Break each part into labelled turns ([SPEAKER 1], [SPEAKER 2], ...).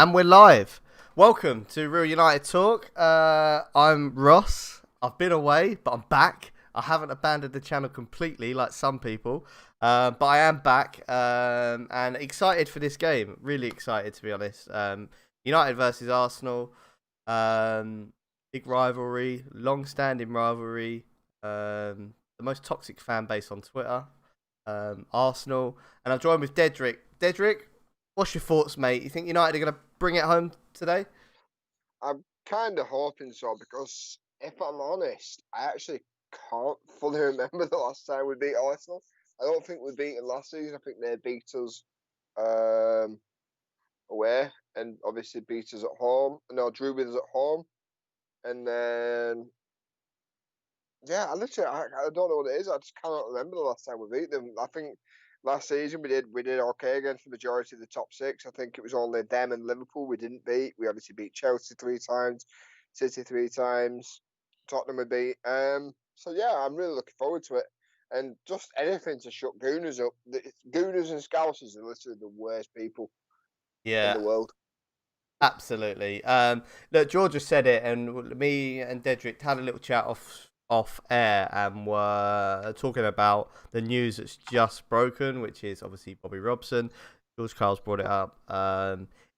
[SPEAKER 1] And we're live. Welcome to Real United Talk. I'm Ross. I've been away, but I'm back. I haven't abandoned the channel completely like some people, but I am back and excited for this game. Really excited, to be honest. United versus Arsenal. Big rivalry, long-standing rivalry. The most toxic fan base on Twitter. Arsenal. And I'm joined with Daedrick. Daedrick, what's your thoughts, mate? You think United are going to bring it home today?
[SPEAKER 2] I'm kind of hoping so because, if I'm honest, I actually can't fully remember the last time we beat Arsenal. I don't think we beat them last season. I think they beat us away and obviously beat us at home. No, drew with us at home. And then, yeah, I don't know what it is. I just cannot remember the last time we beat them. I think last season we did okay against the majority of the top six. I think it was only them and Liverpool we didn't beat. We obviously beat Chelsea 3 times, City 3 times, Tottenham we beat. So yeah, I'm really looking forward to it. And just anything to shut Gooners up. Gooners and Scousers are literally the worst people in
[SPEAKER 1] Yeah,
[SPEAKER 2] the world.
[SPEAKER 1] absolutely. Look, George just said it, and me and Dedrick had a little chat off air, and were talking about the news that's just broken, which is obviously Bobby Robson. George Carl's brought it up.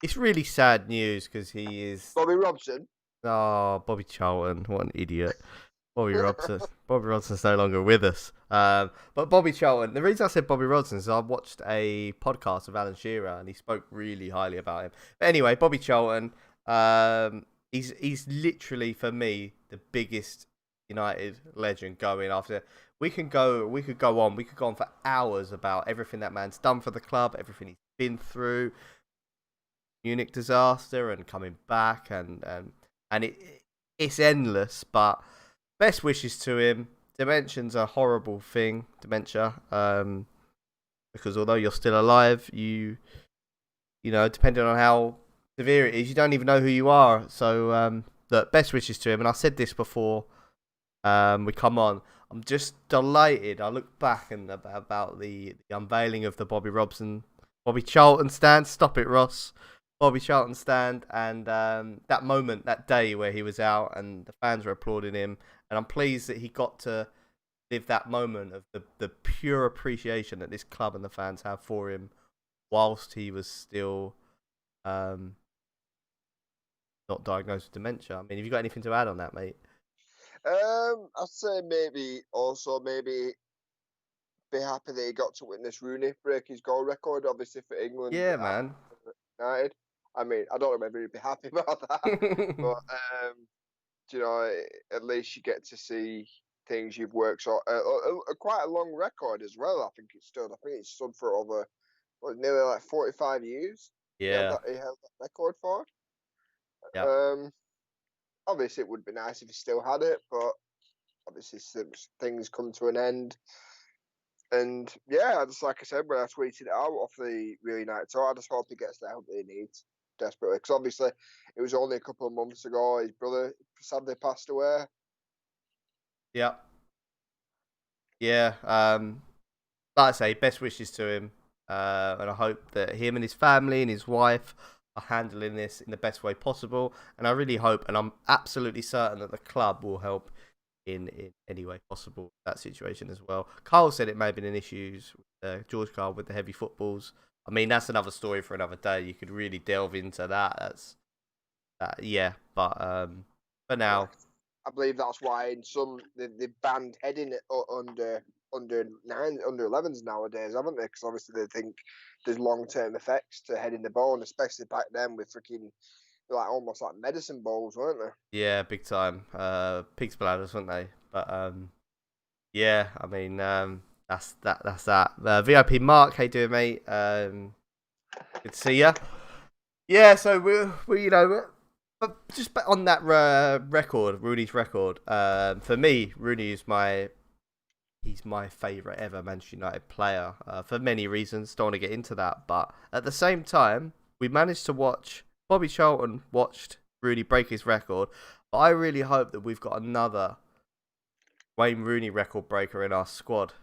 [SPEAKER 1] It's really sad news because he is.
[SPEAKER 2] Bobby Robson.
[SPEAKER 1] Oh, Bobby Charlton, what an idiot. Bobby Robson. Bobby Rodson's no longer with us. But Bobby Charlton, the reason I said Bobby Rodson is I watched a podcast of Alan Shearer and he spoke really highly about him. But anyway, Bobby Charlton, he's literally for me the biggest United legend going after. We could go on for hours about everything that man's done for the club, everything he's been through, Munich disaster and coming back and it's endless, but best wishes to him. Dementia's a horrible thing, dementia. Because although you're still alive, you know, depending on how severe it is, you don't even know who you are. So, look, best wishes to him. And I said this before we come on. I'm just delighted. I look back and about the unveiling of the Bobby Charlton stand. Stop it, Ross. Bobby Charlton stand and that moment, that day where he was out and the fans were applauding him. And I'm pleased that he got to live that moment of the pure appreciation that this club and the fans have for him whilst he was still not diagnosed with dementia. I mean, have you got anything to add on that, mate?
[SPEAKER 2] I'd say maybe be happy that he got to witness Rooney break his goal record, obviously for England.
[SPEAKER 1] Yeah, man.
[SPEAKER 2] United. I mean, I don't know whether he'd be happy about that, but you know, at least you get to see things you've worked so quite a long record as well. I think it stood for over nearly like 45 years.
[SPEAKER 1] Yeah.
[SPEAKER 2] He held that record for.
[SPEAKER 1] Yeah.
[SPEAKER 2] Obviously, it would be nice if he still had it, but obviously things come to an end. And yeah, just like I said when I tweeted it out off the Real United Talk, I just hope he gets the help that he needs desperately. Because obviously, it was only a couple of months ago his brother sadly passed away.
[SPEAKER 1] Yeah. Yeah. Like I say, best wishes to him. And I hope that him and his family and his wife are handling this in the best way possible. And I really hope, and I'm absolutely certain that the club will help in any way possible that situation as well. Carl said it may have been an issue, George Carl, with the heavy footballs. I mean, that's another story for another day. You could really delve into that. Yeah. But for now,
[SPEAKER 2] I believe that's why in some they banned heading under 11s nowadays, haven't they? Because obviously they think there's long-term effects to heading the ball, and especially back then with freaking like almost like medicine balls, weren't they?
[SPEAKER 1] yeah, big time. Pig's bladders, weren't they? But yeah, I mean, that's that. VIP Mark, how you doing, mate? Good to see ya. Yeah, so we you know, but just on that record, Rooney's record. For me, Rooney is he's my favourite ever Manchester United player for many reasons. Don't want to get into that, but at the same time, we managed to watch Bobby Charlton watched Rooney break his record. But I really hope that we've got another Wayne Rooney record breaker in our squad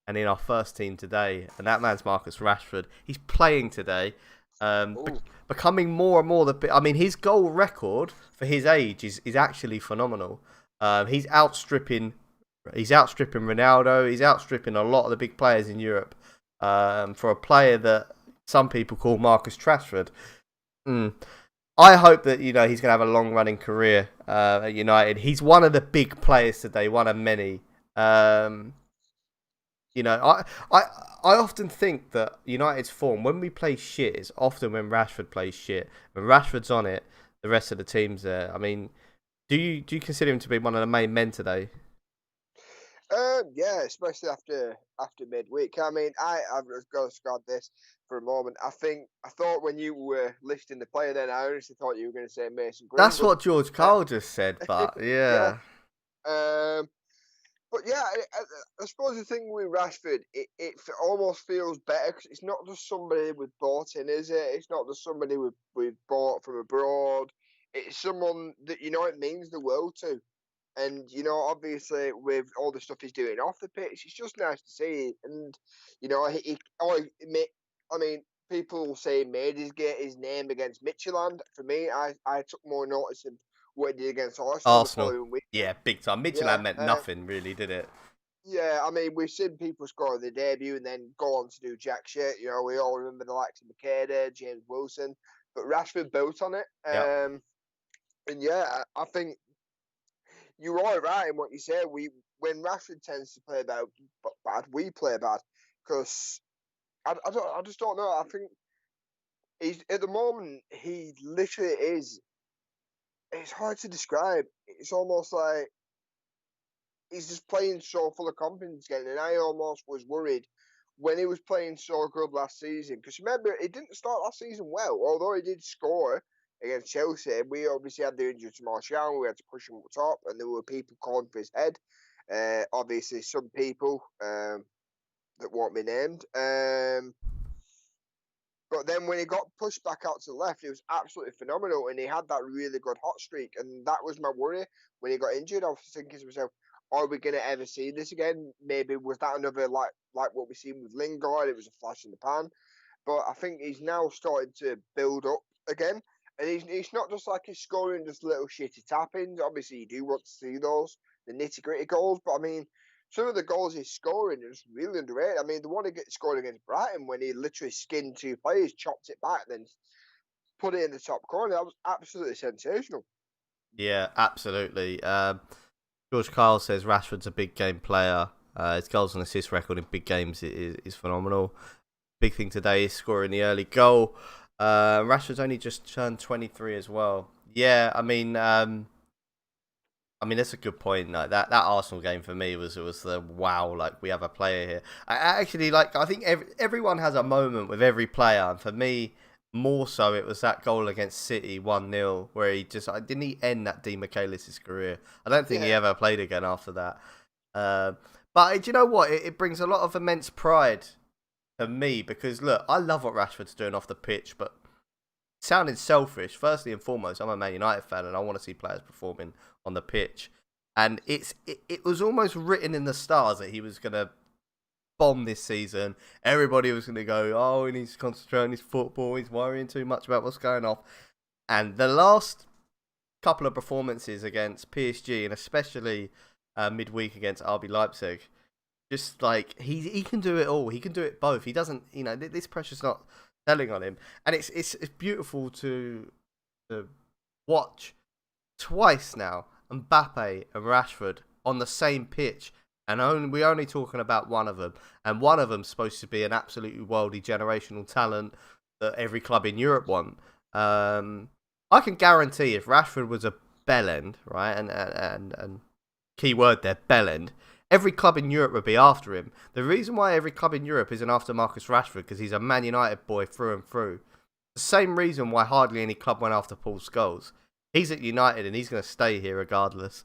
[SPEAKER 1] and in our first team today, and that man's Marcus Rashford. He's playing today.
[SPEAKER 2] Ooh.
[SPEAKER 1] Becoming more and more I mean, his goal record for his age is actually phenomenal. He's outstripping Ronaldo. He's outstripping a lot of the big players in Europe. For a player that some people call Marcus Rashford. I hope that he's going to have a long running career at United. He's one of the big players today, one of many. I often think that United's form, when we play shit, is often when Rashford plays shit. When Rashford's on it, the rest of the team's there. I mean, do you consider him to be one of the main men today?
[SPEAKER 2] Yeah, especially after midweek. I mean, I've just got to discard this for a moment. I thought when you were listing the player, then I honestly thought you were going to say Mason Green.
[SPEAKER 1] That's
[SPEAKER 2] But
[SPEAKER 1] what George Cole just said, but
[SPEAKER 2] yeah,
[SPEAKER 1] yeah.
[SPEAKER 2] but yeah, I suppose the thing with Rashford, it almost feels better because it's not just somebody we've bought in, is it? It's not just somebody we've bought from abroad. It's someone that it means the world to. And obviously, with all the stuff he's doing off the pitch, it's just nice to see. And I mean, people say he made his name against Midtjylland. For me, I took more notice of what he did against Arsenal the
[SPEAKER 1] Arsenal.
[SPEAKER 2] following weekend.
[SPEAKER 1] Yeah, big time.
[SPEAKER 2] Yeah,
[SPEAKER 1] Midtjylland meant nothing, really, did it?
[SPEAKER 2] yeah. I mean, we've seen people score their debut and then go on to do jack shit. We all remember the likes of Makeda, James Wilson, but Rashford built on it.
[SPEAKER 1] Yep.
[SPEAKER 2] And yeah, I think you're all right in what you say. When Rashford tends to play bad, we play bad because I just don't know. I think he's at the moment he literally is. It's hard to describe. It's almost like he's just playing so full of confidence again, and I almost was worried when he was playing so good last season. Because remember, he didn't start last season well, although he did score against Chelsea. We obviously had the injury to Martial. We had to push him up top, and there were people calling for his head. Obviously, some people that won't be named. But then when he got pushed back out to the left, it was absolutely phenomenal, and he had that really good hot streak. And that was my worry when he got injured. I was thinking to myself, are we going to ever see this again? Maybe was that another like what we seen with Lingard? It was a flash in the pan. But I think he's now starting to build up again. And he's not just like he's scoring just little shitty tap-ins. Obviously, you do want to see those, the nitty-gritty goals. But, I mean, some of the goals he's scoring is really underrated. I mean, the one he scored against Brighton when he literally skinned two players, chopped it back, then put it in the top corner. That was absolutely sensational.
[SPEAKER 1] Yeah, absolutely. George Kyle says Rashford's a big game player. His goals and assist record in big games is phenomenal. Big thing today is scoring the early goal. Rashford's only just turned 23 as well. Yeah, I mean that's a good point. Like that Arsenal game for me was the wow. Like we have a player here. I actually I think everyone has a moment with every player, and for me, more so it was that goal against City 1-0 where didn't he end that Dean McAllister's career? I don't think he ever played again after that. But do you know what? It brings a lot of immense pride for me because look, I love what Rashford's doing off the pitch, but sounding selfish, firstly and foremost, I'm a Man United fan and I want to see players performing on the pitch. And it was almost written in the stars that he was going to bomb this season. Everybody was going to go, oh, he needs to concentrate on his football. He's worrying too much about what's going on. And the last couple of performances against PSG and especially midweek against RB Leipzig, just like he can do it all. He can do it both. He doesn't, this pressure's not telling on him. And it's beautiful to watch twice now Mbappe and Rashford on the same pitch, and we're only talking about one of them, and one of them's supposed to be an absolutely worldly generational talent that every club in Europe want. I can guarantee if Rashford was a bellend, right, and key word there, bellend, every club in Europe would be after him. The reason why every club in Europe isn't after Marcus Rashford because he's a Man United boy through and through. The same reason why hardly any club went after Paul Scholes. He's at United and he's going to stay here regardless.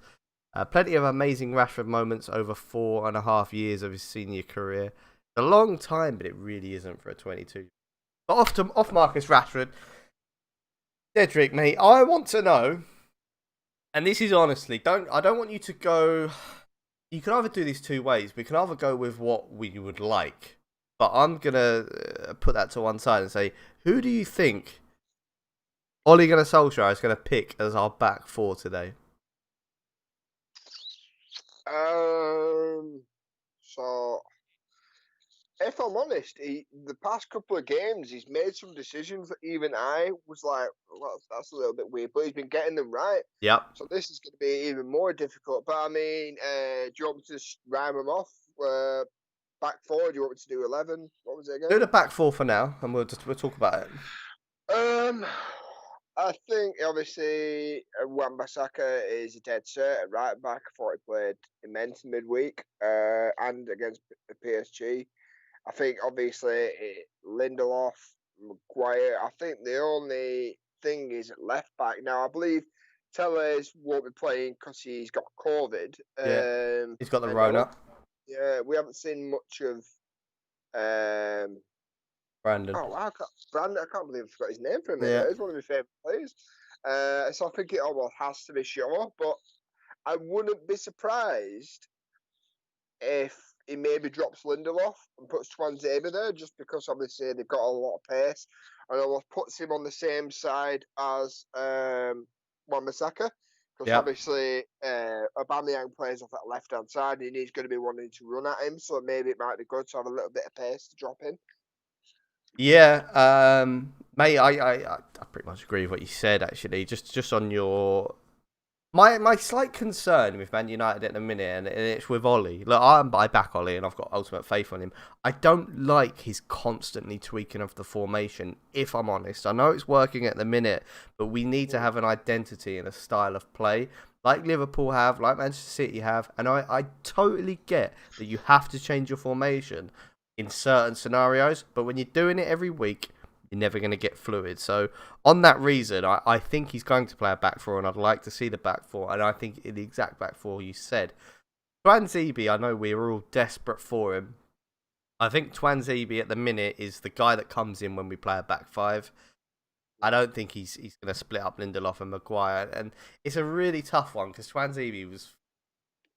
[SPEAKER 1] Plenty of amazing Rashford moments over 4.5 years of his senior career. A long time, but it really isn't for a 22. But off Marcus Rashford, Daedrick, mate, I want to know, and this is honestly, I don't want you to go. You can either do this two ways. We can either go with what we would like, But I'm gonna put that to one side and say, who do you think Ole Gunnar Solskjaer is going to pick as our back four today?
[SPEAKER 2] So if I'm honest, the past couple of games he's made some decisions that even I was like, well, that's a little bit weird, but he's been getting them right.
[SPEAKER 1] Yep.
[SPEAKER 2] So this is going to be even more difficult. But I mean, do you want me to just rhyme them off? Back four? Do you want me to do 11? What was it
[SPEAKER 1] Do
[SPEAKER 2] again?
[SPEAKER 1] the back four for now, and we'll talk about it.
[SPEAKER 2] Um, I think obviously Wan-Bissaka is a dead cert at right back. I thought he played immense midweek and against the PSG. I think obviously Lindelof, Maguire. I think the only thing is at left back now. I believe Tellez won't be playing because he's got COVID.
[SPEAKER 1] Yeah, he's got the
[SPEAKER 2] And
[SPEAKER 1] Rona.
[SPEAKER 2] yeah, we haven't seen much of. Um,
[SPEAKER 1] Brandon.
[SPEAKER 2] oh, wow, Brandon! I can't believe I forgot his name for a minute.
[SPEAKER 1] Yeah.
[SPEAKER 2] He's one of my favourite players. So I think it almost has to be Shaw, but I wouldn't be surprised if he maybe drops Lindelof and puts Twanzebe there, just because obviously they've got a lot of pace, and almost puts him on the same side as Wan-Bissaka, because
[SPEAKER 1] Yep.
[SPEAKER 2] obviously Aubameyang plays off that left hand side, and he's going to be wanting to run at him, so maybe it might be good to have a little bit of pace to drop in.
[SPEAKER 1] Yeah. Mate, I pretty much agree with what you said. Actually, just on your my slight concern with Man United at the minute, and it's with Ollie. Look, I back Ollie, and I've got ultimate faith on him. I don't like his constantly tweaking of the formation. If I'm honest, I know it's working at the minute, but we need to have an identity and a style of play, like Liverpool have, like Manchester City have. And I totally get that you have to change your formation in certain scenarios, but when you're doing it every week, you're never going to get fluid. So, on that reason, I think he's going to play a back four, and I'd like to see the back four. And I think in the exact back four you said. Twanzebe, I know we were all desperate for him. I think Twanzebe at the minute is the guy that comes in when we play a back five. I don't think he's going to split up Lindelof and Maguire. And it's a really tough one because Twanzebe was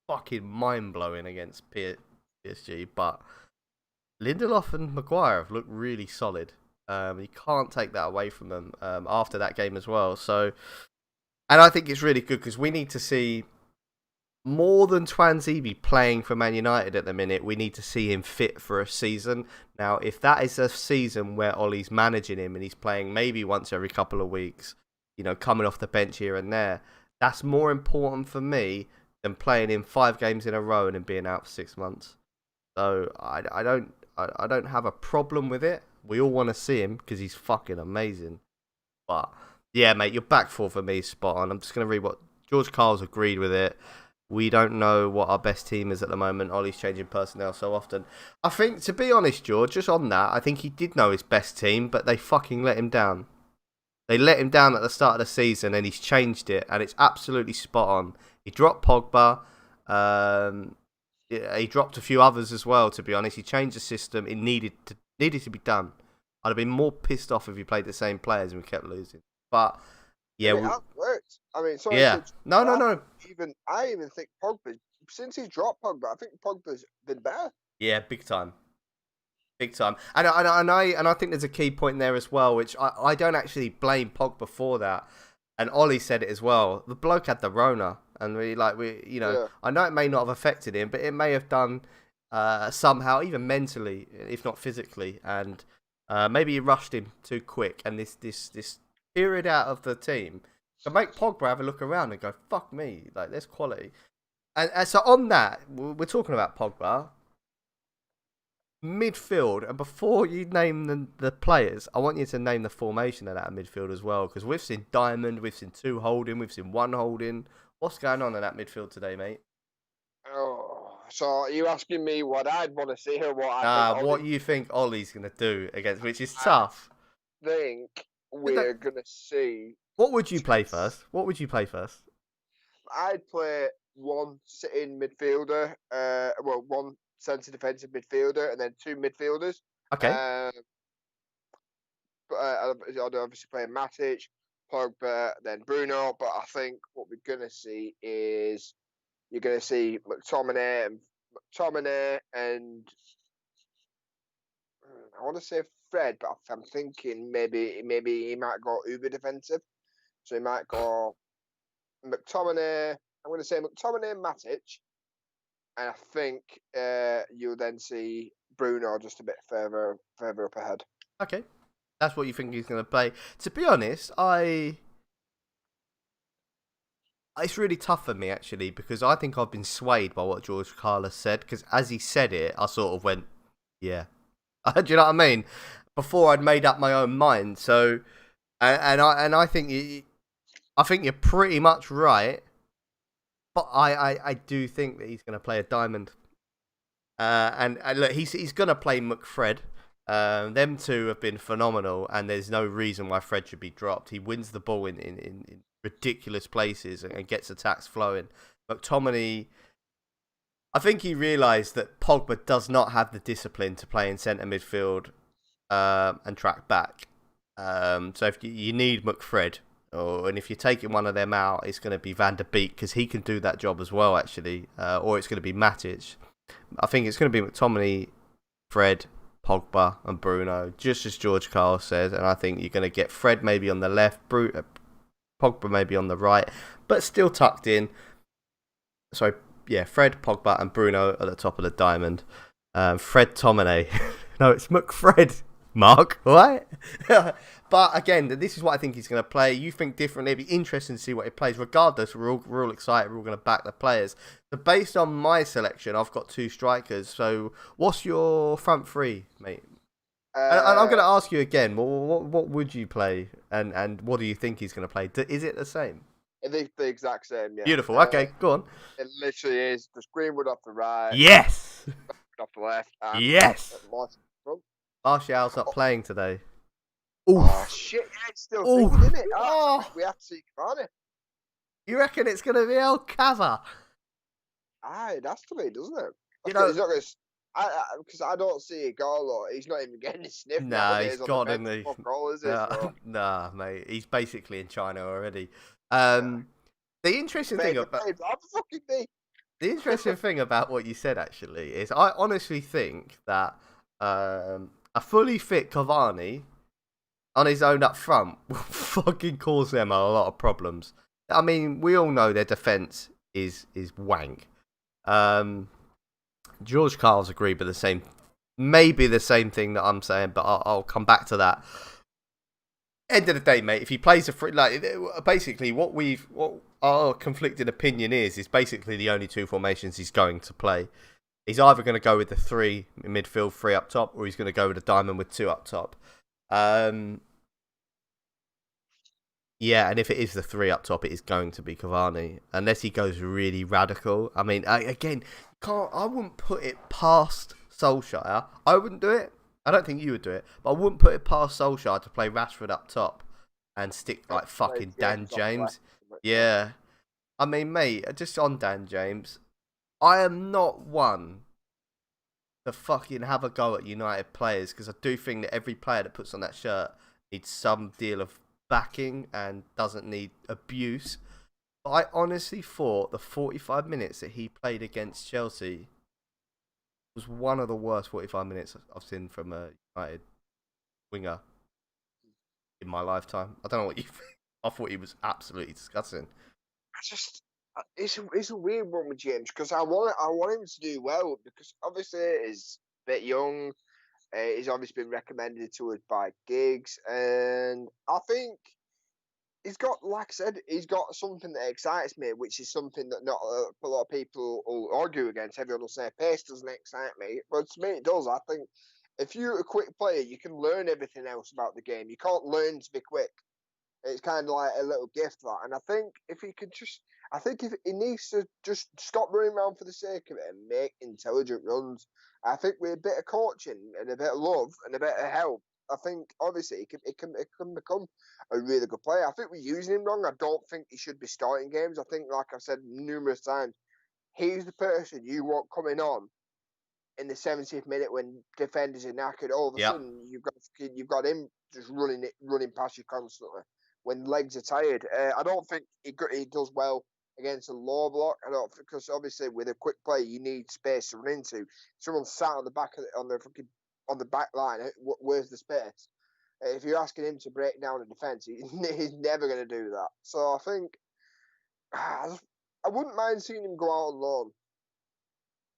[SPEAKER 1] fucking mind-blowing against PSG, but Lindelof and Maguire have looked really solid. You can't take that away from them after that game as well. So, and I think it's really good because we need to see more than Twanzebe playing for Man United at the minute. We need to see him fit for a season. Now, if that is a season where Ollie's managing him and he's playing maybe once every couple of weeks, coming off the bench here and there, that's more important for me than playing him 5 games in a row and then being out for 6 months. So I don't have a problem with it. We all want to see him because he's fucking amazing. But yeah, mate, your back four for me is spot on. I'm just gonna read what George Carl's agreed with it. We don't know what our best team is at the moment. Ollie's changing personnel so often. I think, to be honest, George, just on that, I think he did know his best team, but they fucking let him down. They let him down at the start of the season, and he's changed it, and it's absolutely spot on. He dropped Pogba. He dropped a few others as well. To be honest, he changed the system. It needed to be done. I'd have been more pissed off if he played the same players and we kept losing. But yeah,
[SPEAKER 2] And it has worked. I mean, sorry
[SPEAKER 1] yeah,
[SPEAKER 2] to
[SPEAKER 1] no.
[SPEAKER 2] I even think Pogba, since he dropped Pogba, I think Pogba's been better.
[SPEAKER 1] Yeah, big time. Big time, and I think there's a key point there as well, which I don't actually blame Pogba for that. And Ollie said it as well. The bloke had the Rona, and
[SPEAKER 2] Yeah.
[SPEAKER 1] I know it may not have affected him, but it may have done somehow, even mentally, if not physically. And maybe he rushed him too quick. And this period out of the team can make Pogba have a look around and go, "Fuck me!" Like, there's quality. And so on that, we're talking about Pogba. Midfield, and before you name the players, I want you to name the formation of that midfield as well, because we've seen Diamond, we've seen 2 holding, we've seen 1 holding. What's going on in that midfield today, mate?
[SPEAKER 2] Oh, so are you asking me what I'd want to see or what I think
[SPEAKER 1] What you think Ollie's going to do against, which is
[SPEAKER 2] I
[SPEAKER 1] tough.
[SPEAKER 2] think we're going to see.
[SPEAKER 1] What would you play
[SPEAKER 2] 2
[SPEAKER 1] first? What would you play first?
[SPEAKER 2] I'd play one sitting midfielder, one centre defensive midfielder, and then 2 midfielders.
[SPEAKER 1] Okay.
[SPEAKER 2] I'd obviously play Matic, Pogba, then Bruno. But I think what we're going to see is you're going to see McTominay and I want to say Fred, but I'm thinking maybe he might go uber defensive. So he might go McTominay. I'm going to say McTominay and Matic, and I think you'll then see Bruno just a bit further up ahead.
[SPEAKER 1] Okay, that's what you think he's going to play. To be honest, it's really tough for me actually, because I think I've been swayed by what George Carlos said. Because as he said it, I sort of went, yeah. Do you know what I mean? Before I'd made up my own mind. So, and I think you're pretty much right. But I do think that he's going to play a diamond. And look, he's going to play McFred. Them two have been phenomenal, and there's no reason why Fred should be dropped. He wins the ball in ridiculous places and gets attacks flowing. McTominay, I think he realised that Pogba does not have the discipline to play in centre midfield and track back. So if you need McFred, and if you're taking one of them out, it's going to be Van der Beek, because he can do that job as well, actually. Or it's going to be Matic. I think it's going to be McTominay, Fred, Pogba and Bruno, just as George Carl says, and I think you're going to get Fred maybe on the left, Pogba maybe on the right, but still tucked in. Sorry, yeah, Fred, Pogba and Bruno at the top of the diamond. Fred Tominay. No, it's McFred, Mark, right? But again, this is what I think he's going to play. You think differently. It'd be interesting to see what he plays. Regardless, we're all excited. We're all going to back the players. So based on my selection, I've got two strikers. So what's your front three, mate? And I'm going to ask you again. What would you play, and what do you think he's going to play? Is it the same?
[SPEAKER 2] The exact same, yeah.
[SPEAKER 1] Beautiful. Okay, go on.
[SPEAKER 2] It literally is just Greenwood off the right.
[SPEAKER 1] Yes.
[SPEAKER 2] Off the left. And
[SPEAKER 1] yes. Martial's not playing today. Oof.
[SPEAKER 2] Oh shit! Yeah, it's still thinking, isn't it? We have to see Cavani.
[SPEAKER 1] You reckon it's going to be El Cava?
[SPEAKER 2] It has to be, doesn't it?
[SPEAKER 1] You know,
[SPEAKER 2] he's not going to. Because I don't see a goal, or he's not even getting a sniff.
[SPEAKER 1] Nah, he's gone in the
[SPEAKER 2] goal, is it? So.
[SPEAKER 1] Nah, mate, he's basically in China already. The interesting thing about the interesting thing about what you said actually is, I honestly think that a fully fit Cavani on his own up front will fucking cause them a lot of problems. I mean, we all know their defence is wank. George Carl's agreed with maybe the same thing that I'm saying, but I'll come back to that. End of the day, mate, if he plays basically what our conflicting opinion is basically the only two formations he's going to play. He's either going to go with the three in midfield, three up top, or he's going to go with a diamond with two up top. Yeah, and if it is the three up top, it is going to be Cavani, unless he goes really radical. I mean, again, I wouldn't put it past Solskjaer. I wouldn't do it. I don't think you would do it, but I wouldn't put it past Solskjaer to play Rashford up top and stick like fucking Dan James. Yeah, I mean, mate, just on Dan James, I am not one to fucking have a go at United players, because I do think that every player that puts on that shirt needs some deal of backing and doesn't need abuse. But I honestly thought the 45 minutes that he played against Chelsea was one of the worst 45 minutes I've seen from a United winger in my lifetime. I don't know what you think. I thought he was absolutely disgusting.
[SPEAKER 2] It's a weird one with James, because I want him to do well, because obviously he's a bit young. He's obviously been recommended to us by Giggs, and I think he's got, like I said, he's got something that excites me, which is something that not a lot of people will argue against. Everyone will say pace doesn't excite me, but to me it does. I think if you're a quick player, you can learn everything else about the game. You can't learn to be quick. It's kind of like a little gift, that. And I think if he needs to just stop running around for the sake of it and make intelligent runs. I think with a bit of coaching and a bit of love and a bit of help, I think obviously it can become a really good player. I think we're using him wrong. I don't think he should be starting games. I think, like I've said numerous times, he's the person you want coming on in the 70th minute when defenders are knackered. All of a sudden, you've got him just running past you constantly when legs are tired. I don't think he does well against a low block. I don't, because obviously with a quick play you need space to run into. Someone sat on the back on the fucking on the back line. Where's the space? If you're asking him to break down a defence, he's never going to do that. So I think I wouldn't mind seeing him go out on loan.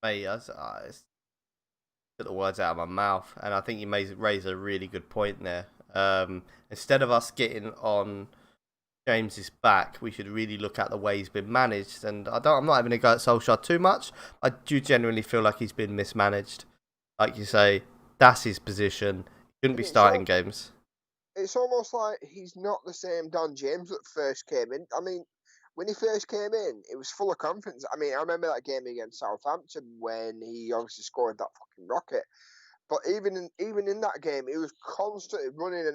[SPEAKER 1] Mate, took the words out of my mouth, and I think you may raise a really good point there. Instead of us getting on James's back, we should really look at the way he's been managed. And I'm not having to go at Solskjaer too much. I do genuinely feel like he's been mismanaged. Like you say, that's his position. He shouldn't be starting games.
[SPEAKER 2] It's almost like he's not the same Dan James that first came in. I mean, when he first came in, it was full of confidence. I mean, I remember that game against Southampton when he obviously scored that fucking rocket. But even in that game, he was constantly running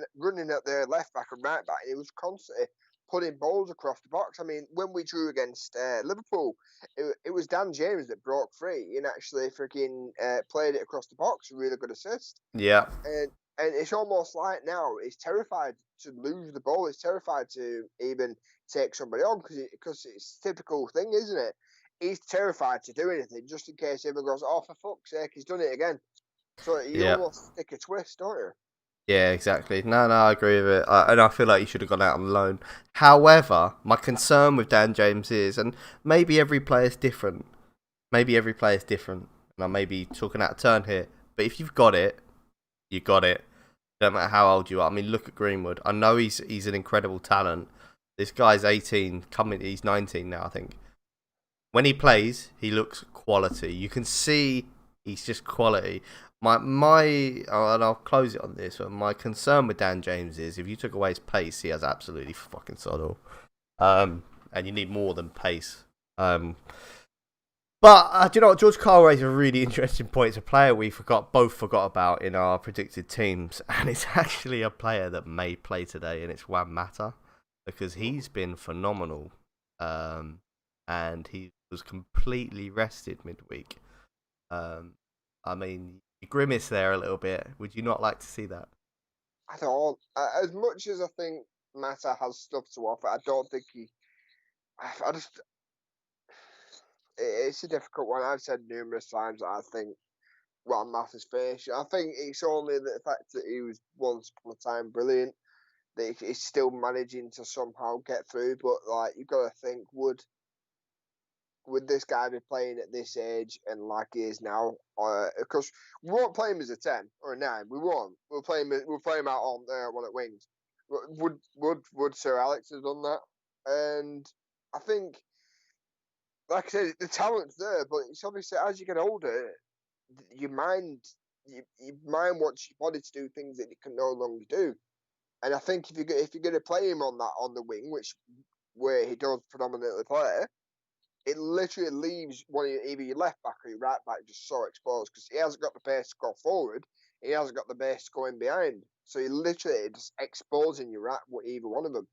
[SPEAKER 2] at the left back and right back. He was constantly putting balls across the box. I mean, when we drew against Liverpool, it was Dan James that broke free and actually freaking played it across the box. A really good assist.
[SPEAKER 1] Yeah.
[SPEAKER 2] And it's almost like now he's terrified to lose the ball. He's terrified to even take somebody on because it's a typical thing, isn't it? He's terrified to do anything just in case everyone goes, oh, for fuck's sake, he's done it again. So you almost stick a twist, don't you?
[SPEAKER 1] Yeah, exactly. No, I agree with it. And I feel like he should have gone out on loan. However, my concern with Dan James is, and maybe every player is different. And I may be talking out of turn here. But if you've got it, you got it. No matter how old you are. I mean, look at Greenwood. I know he's an incredible talent. This guy's 18, he's 19 now, I think. When he plays, he looks quality. You can see he's just quality. And I'll close it on this, but my concern with Dan James is if you took away his pace, he has absolutely fucking sod all. And you need more than pace. But do you know what? George Carl raised a really interesting point. It's a player we both forgot about in our predicted teams, and it's actually a player that may play today, and it's Juan Mata, because he's been phenomenal, and he was completely rested midweek. I mean, you grimace there a little bit. Would you not like to see that?
[SPEAKER 2] I don't. As much as I think Mata has stuff to offer, I don't think he. I just. It's a difficult one. I've said numerous times that I think Juan Mata's finished. I think it's only the fact that he was once upon a time brilliant that he's still managing to somehow get through. But like you've got to think, would this guy be playing at this age and like he is now? Because we won't play him as a 10 or a 9. We won't. We'll play him out on one at wings. Would Sir Alex have done that? And I think, like I said, the talent's there, but it's obviously as you get older, your mind wants your body to do things that it can no longer do. And I think if you're going to play him on the wing, where he does predominantly play, it literally leaves either your left back or your right back just so exposed because he hasn't got the pace to go forward, he hasn't got the pace to go in behind. So you're literally just exposing either one of them.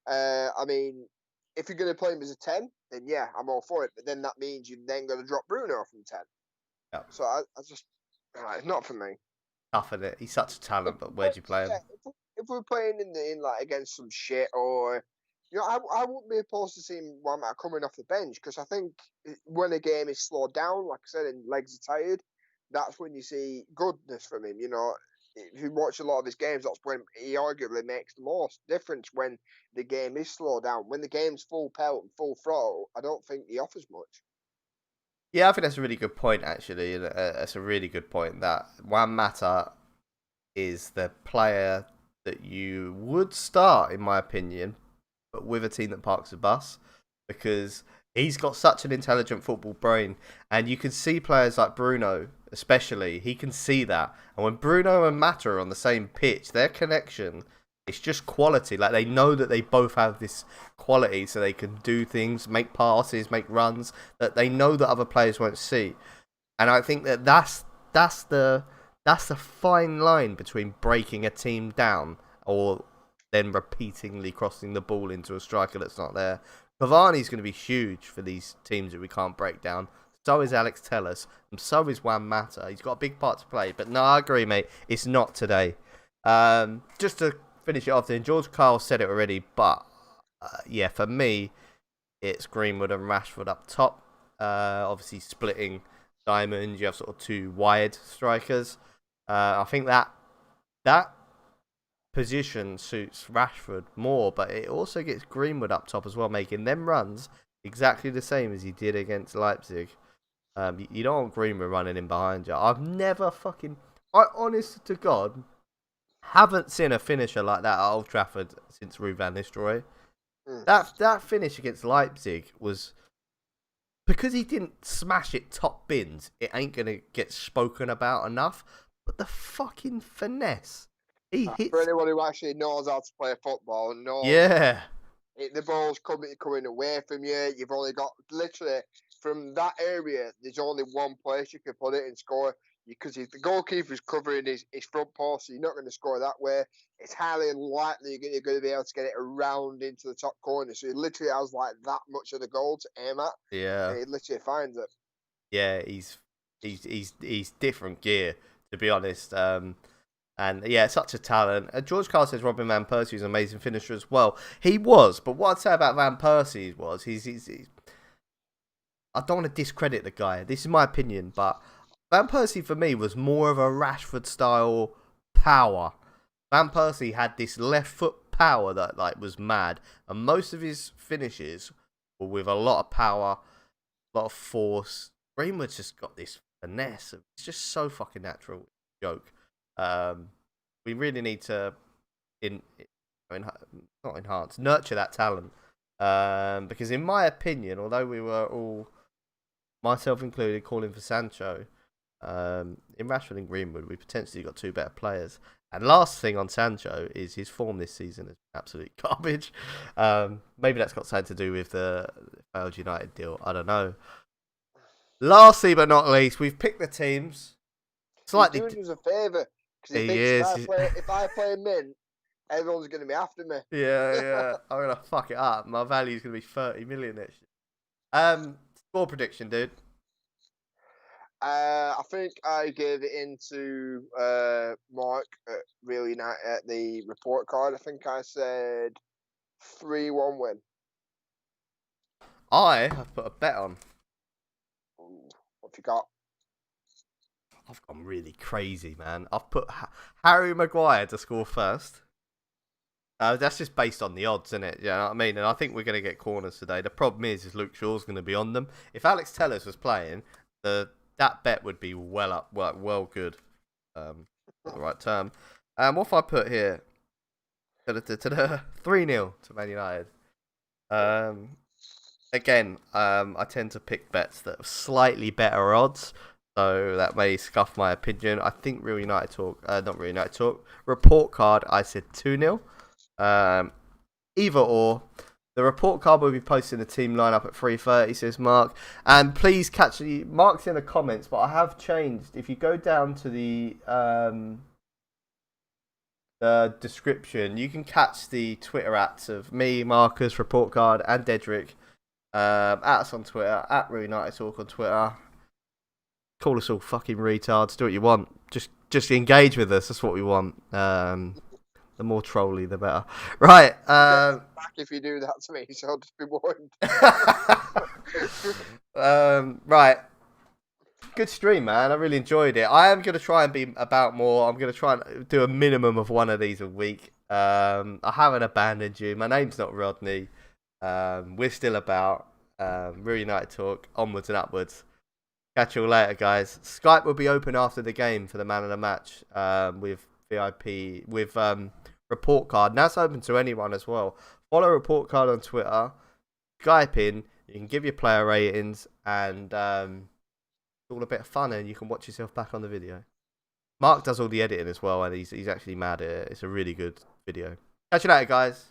[SPEAKER 2] I mean, if you're going to play him as a 10, then yeah, I'm all for it. But then that means you're then going to drop Bruno from 10.
[SPEAKER 1] Yep.
[SPEAKER 2] So I just, not for me.
[SPEAKER 1] Tough at it. He's such a talent, but where'd you play him?
[SPEAKER 2] If we're playing in like against some shit or I wouldn't be opposed to seeing Wamata coming off the bench because I think when a game is slowed down, like I said, and legs are tired, that's when you see goodness from him. If you watch a lot of his games, that's when he arguably makes the most difference when the game is slowed down. When the game's full pelt and full throttle, I don't think he offers much.
[SPEAKER 1] Yeah, I think that's a really good point, actually. That's a really good point that Juan Mata is the player that you would start, in my opinion, but with a team that parks the bus, because he's got such an intelligent football brain, and you can see players like Bruno, especially, he can see that. And when Bruno and Mata are on the same pitch, their connection, it's just quality. Like, they know that they both have this quality, so they can do things, make passes, make runs that they know that other players won't see. And I think that's the fine line between breaking a team down or then repeatedly crossing the ball into a striker that's not there. Cavani's going to be huge for these teams that we can't break down. So is Alex Telles, and so is Juan Mata. He's got a big part to play. But no, I agree, mate. It's not today. Just to finish it off then, George Carl said it already, but yeah, for me, it's Greenwood and Rashford up top. Obviously splitting diamonds. You have sort of two wide strikers. I think that position suits Rashford more, but it also gets Greenwood up top as well, making them runs exactly the same as he did against Leipzig. You don't want Greenwood running in behind you. I honest to God, haven't seen a finisher like that at Old Trafford since Ruud van Nistelrooy.
[SPEAKER 2] Mm.
[SPEAKER 1] That finish against Leipzig was because he didn't smash it top bins. It ain't gonna get spoken about enough. But the fucking finesse, he hits.
[SPEAKER 2] For anyone who actually knows how to play football and knows,
[SPEAKER 1] Yeah,
[SPEAKER 2] the ball's coming away from you. You've only got literally from that area. There's only one place you can put it and score. Because if the goalkeeper's covering his front post, so you're not going to score that way. It's highly unlikely you're going to be able to get it around into the top corner. So he literally has like that much of the goal to aim at,
[SPEAKER 1] yeah,
[SPEAKER 2] and he literally finds it.
[SPEAKER 1] yeah. He's different gear, to be honest. And yeah, such a talent. George Carl says Robin van Persie was an amazing finisher as well. He was, but what I'd say about Van Persie was he's I don't want to discredit the guy. This is my opinion, but Van Persie for me was more of a Rashford style power. Van Persie had this left foot power that like was mad, and most of his finishes were with a lot of power, a lot of force. Greenwood's just got this finesse. It's just so fucking natural. Joke. We really need to not enhance, nurture that talent. Because in my opinion, although we were all, myself included, calling for Sancho, in Rashford and Greenwood, we potentially got two better players. And last thing on Sancho is his form this season is absolute garbage. Maybe that's got something to do with the failed United deal. I don't know. Lastly but not least, we've picked the teams. Slightly.
[SPEAKER 2] He's doing us a favour because he thinks if I play Mint, everyone's going to be after me.
[SPEAKER 1] Yeah. I'm gonna fuck it up. My value's gonna be 30 million next year. Score prediction, dude.
[SPEAKER 2] I think I gave it into Mark at Real United at the report card. I think I said 3-1 win.
[SPEAKER 1] I have put a bet on.
[SPEAKER 2] Ooh, what have you got?
[SPEAKER 1] I've gone really crazy, man. I've put Harry Maguire to score first. That's just based on the odds, isn't it? You know what I mean? And I think we're going to get corners today. The problem is Luke Shaw's going to be on them. If Alex Telles was playing, that bet would be well good. The right term. What if I put here? 3-0 to Man United. Again, I tend to pick bets that have slightly better odds. So that may scuff my opinion. I think Real United Talk, not Real United Talk, report card, I said 2-0. Either or. The report card will be posting the team lineup at 3:30, says Mark. And please catch Mark's in the comments, but I have changed. If you go down to the description, you can catch the Twitter @s of me, Marcus, report card, and Daedrick. At us on Twitter, at RealUnitedTalk on Twitter. Call us all fucking retards. Do what you want. Just engage with us. That's what we want. The more trolly, the better. Right.
[SPEAKER 2] Back if you do that to me, so I'll just be warned.
[SPEAKER 1] Right. Good stream, man. I really enjoyed it. I am going to try and be about more. I'm going to try and do a minimum of one of these a week. I haven't abandoned you. My name's not Rodney. We're still about. Real United Talk. Onwards and upwards. Catch you all later, guys. Skype will be open after the game for the man of the match with VIP, with report card. Now it's open to anyone as well. Follow report card on Twitter. Skype in. You can give your player ratings and it's all a bit of fun and you can watch yourself back on the video. Mark does all the editing as well and he's actually mad at it. It's a really good video. Catch you later, guys.